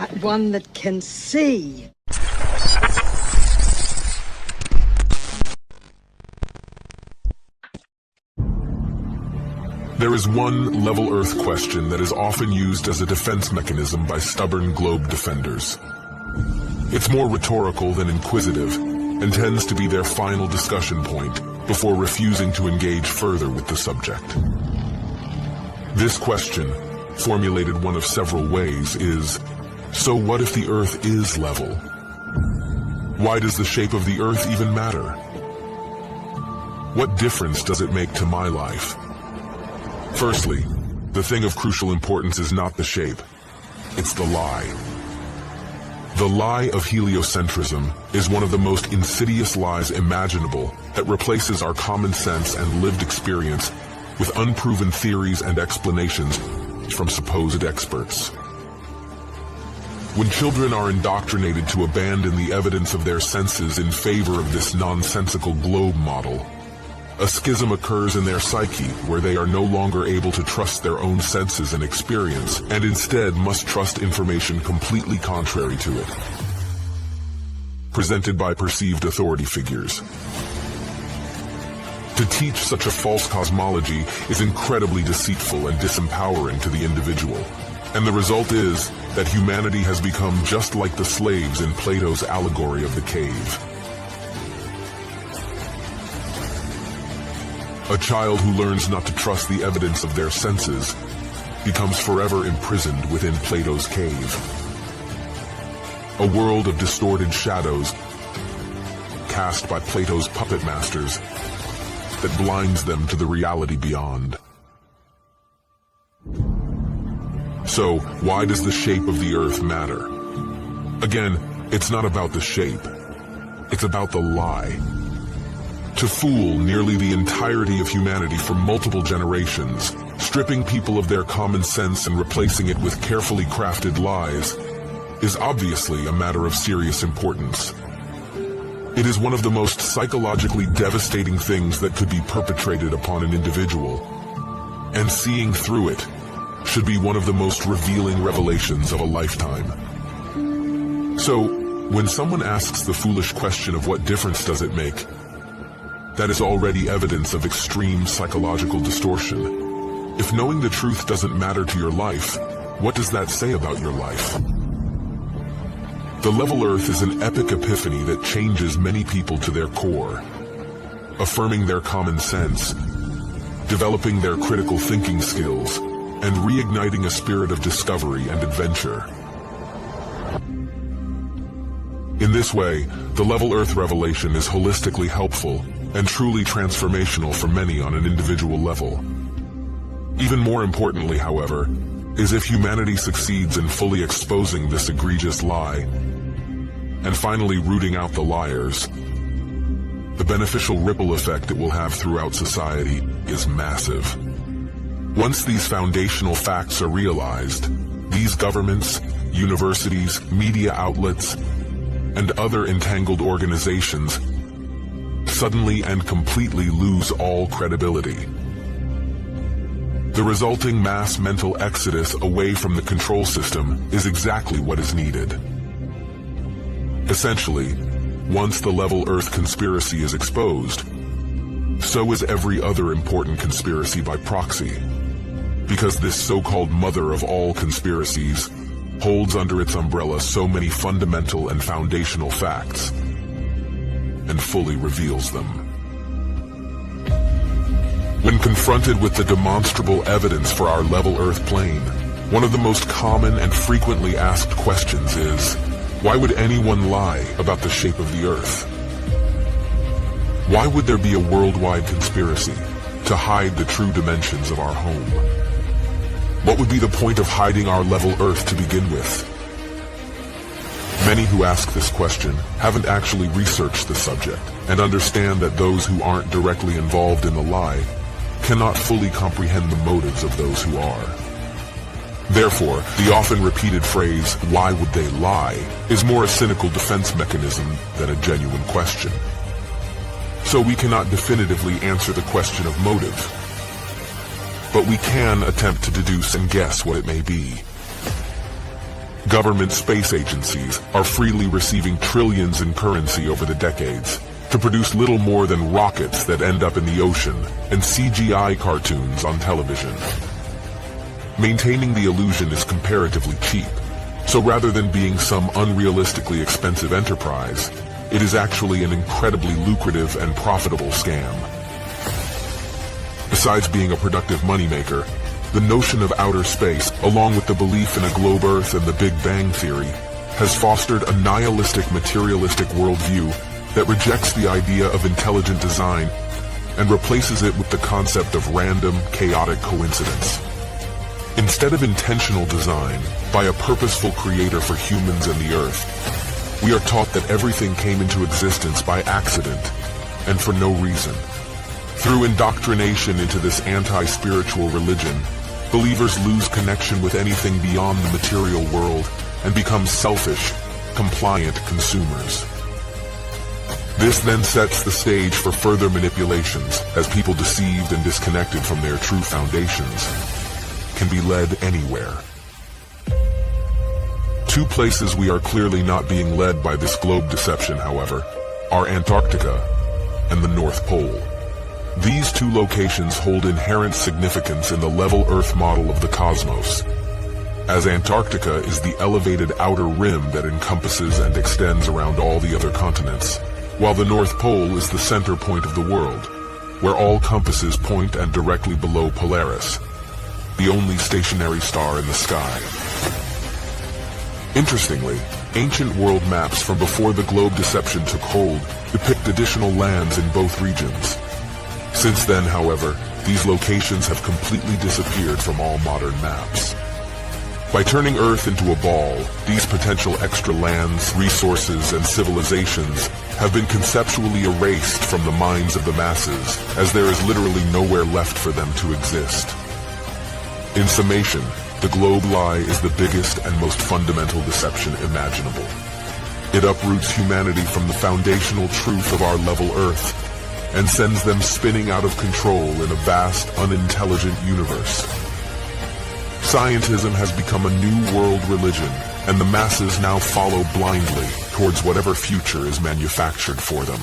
but one that can see. There is one level Earth question that is often used as a defense mechanism by stubborn globe defenders. It's more rhetorical than inquisitive, and tends to be their final discussion point before refusing to engage further with the subject. This question, formulated one of several ways, is, so what if the Earth is level? Why does the shape of the Earth even matter? What difference does it make to my life? Firstly, the thing of crucial importance is not the shape, it's the lie. The lie of heliocentrism is one of the most insidious lies imaginable that replaces our common sense and lived experience with unproven theories and explanations from supposed experts. When children are indoctrinated to abandon the evidence of their senses in favor of this nonsensical globe model, a schism occurs in their psyche where they are no longer able to trust their own senses and experience, and instead must trust information completely contrary to it, presented by perceived authority figures. To teach such a false cosmology is incredibly deceitful and disempowering to the individual, and the result is that humanity has become just like the slaves in Plato's allegory of the cave. A child who learns not to trust the evidence of their senses becomes forever imprisoned within Plato's cave. A world of distorted shadows cast by Plato's puppet masters that blinds them to the reality beyond. So, why does the shape of the Earth matter? Again, it's not about the shape. It's about the lie. To fool nearly the entirety of humanity for multiple generations, stripping people of their common sense and replacing it with carefully crafted lies, is obviously a matter of serious importance. It is one of the most psychologically devastating things that could be perpetrated upon an individual, and seeing through it should be one of the most revealing revelations of a lifetime. So, when someone asks the foolish question of what difference does it make, that is already evidence of extreme psychological distortion. If knowing the truth doesn't matter to your life, what does that say about your life? The level Earth is an epic epiphany that changes many people to their core, affirming their common sense, developing their critical thinking skills, and reigniting a spirit of discovery and adventure. In this way, the level Earth revelation is holistically helpful and truly transformational for many on an individual level. Even more importantly, however, is if humanity succeeds in fully exposing this egregious lie and finally rooting out the liars, the beneficial ripple effect it will have throughout society is massive. Once these foundational facts are realized, these governments, universities, media outlets, and other entangled organizations suddenly and completely lose all credibility. The resulting mass mental exodus away from the control system is exactly what is needed. Essentially, once the level Earth conspiracy is exposed, so is every other important conspiracy by proxy, because this so-called mother of all conspiracies holds under its umbrella so many fundamental and foundational facts, and fully reveals them. When confronted with the demonstrable evidence for our level Earth plane, one of the most common and frequently asked questions is, why would anyone lie about the shape of the Earth? Why would there be a worldwide conspiracy to hide the true dimensions of our home? What would be the point of hiding our level Earth to begin with? Many who ask this question haven't actually researched the subject and understand that those who aren't directly involved in the lie cannot fully comprehend the motives of those who are. Therefore, the often repeated phrase, "Why would they lie?" is more a cynical defense mechanism than a genuine question. So we cannot definitively answer the question of motive, but we can attempt to deduce and guess what it may be. Government space agencies are freely receiving trillions in currency over the decades to produce little more than rockets that end up in the ocean and CGI cartoons on television. Maintaining the illusion is comparatively cheap, so rather than being some unrealistically expensive enterprise, it is actually an incredibly lucrative and profitable scam. Besides being a productive moneymaker, the notion of outer space, along with the belief in a globe Earth and the Big Bang Theory, has fostered a nihilistic, materialistic worldview that rejects the idea of intelligent design and replaces it with the concept of random, chaotic coincidence. Instead of intentional design by a purposeful creator for humans and the Earth, we are taught that everything came into existence by accident and for no reason. Through indoctrination into this anti-spiritual religion, believers lose connection with anything beyond the material world and become selfish, compliant consumers. This then sets the stage for further manipulations as people deceived and disconnected from their true foundations can be led anywhere. Two places we are clearly not being led by this globe deception, however, are Antarctica and the North Pole. These two locations hold inherent significance in the level Earth model of the cosmos, as Antarctica is the elevated outer rim that encompasses and extends around all the other continents, while the North Pole is the center point of the world, where all compasses point and directly below Polaris, the only stationary star in the sky. Interestingly, ancient world maps from before the globe deception took hold depict additional lands in both regions. Since then, however, these locations have completely disappeared from all modern maps. By turning Earth into a ball, these potential extra lands, resources, and civilizations have been conceptually erased from the minds of the masses, as there is literally nowhere left for them to exist. In summation, the globe lie is the biggest and most fundamental deception imaginable. It uproots humanity from the foundational truth of our level Earth and sends them spinning out of control in a vast, unintelligent universe. Scientism has become a new world religion, and the masses now follow blindly towards whatever future is manufactured for them.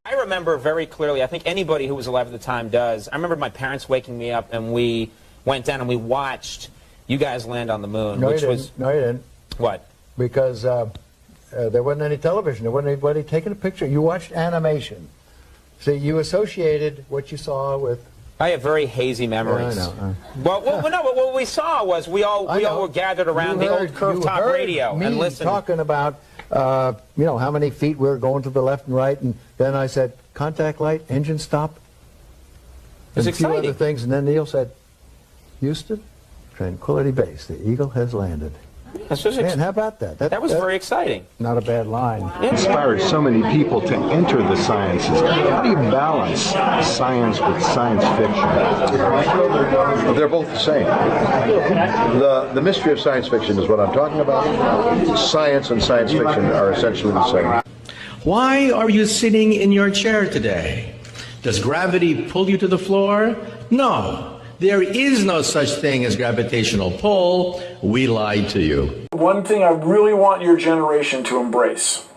I remember very clearly, I think anybody who was alive at the time does, I remember my parents waking me up and we went down and we watched you guys land on the moon. No, which you didn't. was No, you didn't. What? Because there wasn't any television. There wasn't anybody taking a picture. You watched animation. See, you associated what you saw with... I have very hazy memories. Yeah, I know. Well, no, but what we saw was we all were gathered around the old curved top radio and listened. Talking about, you know, how many feet we were going to the left and right, and then I said, contact light, engine stop. It's and a few exciting. other things, and then Neil said, Houston, Tranquility Base, the Eagle has landed. Man, how about that? That was very exciting. Not a bad line. Inspires so many people to enter the sciences. How do you balance science with science fiction? They're both the same. The mystery of science fiction is what I'm talking about. Science and science fiction are essentially the same. Why are you sitting in your chair today? Does gravity pull you to the floor? No. There is no such thing as gravitational pull. We lied to you. One thing I really want your generation to embrace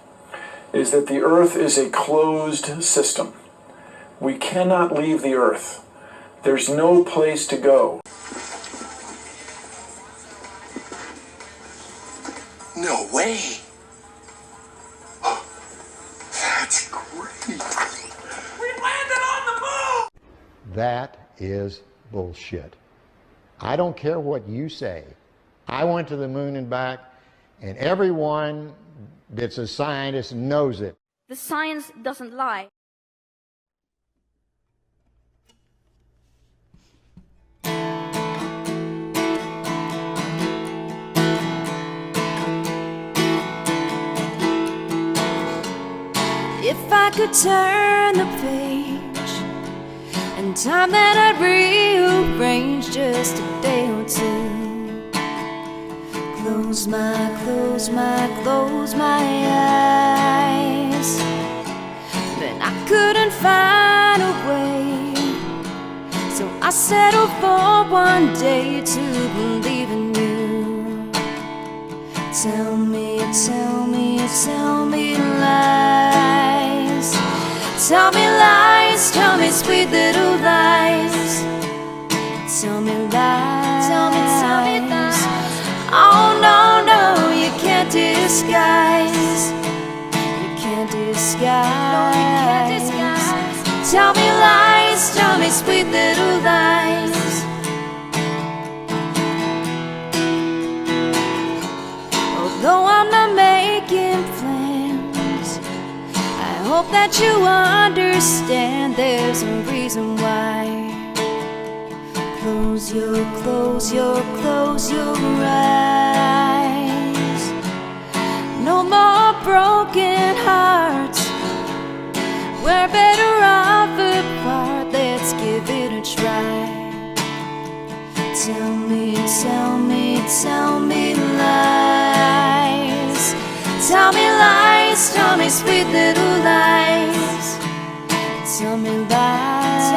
is that the Earth is a closed system. We cannot leave the Earth. There's no place to go. No way. That's great. We landed on the moon! That is bullshit. I don't care what you say. I went to the moon and back, and everyone that's a scientist knows it. The science doesn't lie. If I could turn the page and time that I'd rearrange just a day or two, Close my eyes, but I couldn't find a way, so I settled for one day to believe in you. Tell me lies. Tell me lies, tell me sweet little lies. Tell me lies, tell me lies. Oh no, no, you can't disguise. You can't disguise. No, you can't disguise. Tell me lies, tell me sweet little lies. Although I'm not making plans, I hope that you understand there's a reason why. Close your eyes. No more broken hearts. We're better off apart. Let's give it a try. Tell me lies. Tell me lies, tell me sweet little lies. Tell me lies,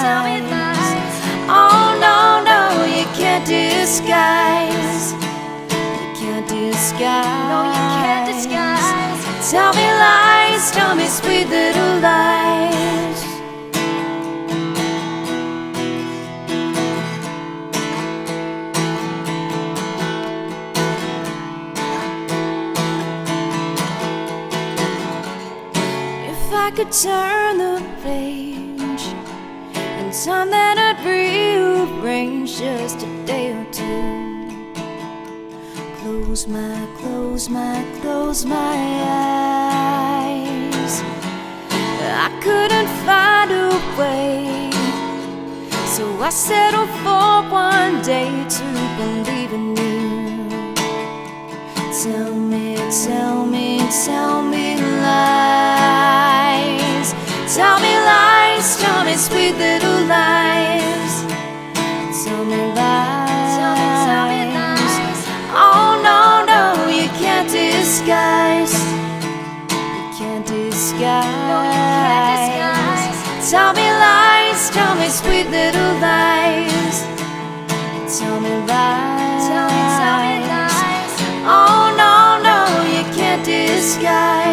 tell me lies. Oh no, no, you can't disguise. You can't disguise. No, you can't disguise. Tell me lies, tell me sweet little lies. If I could turn the page and time that I'd rearrange just a day or two. Close my eyes. I couldn't find a way, so I settled for one day to believe in you. Tell me lies. Tell me lies, tell me sweet little lies. Tell me lies, tell me lies. Oh no, no, you can't disguise. You can't disguise. No, you can't disguise. Tell me lies, tell me sweet little lies. Tell me lies, tell me lies. Oh no, no, you can't disguise.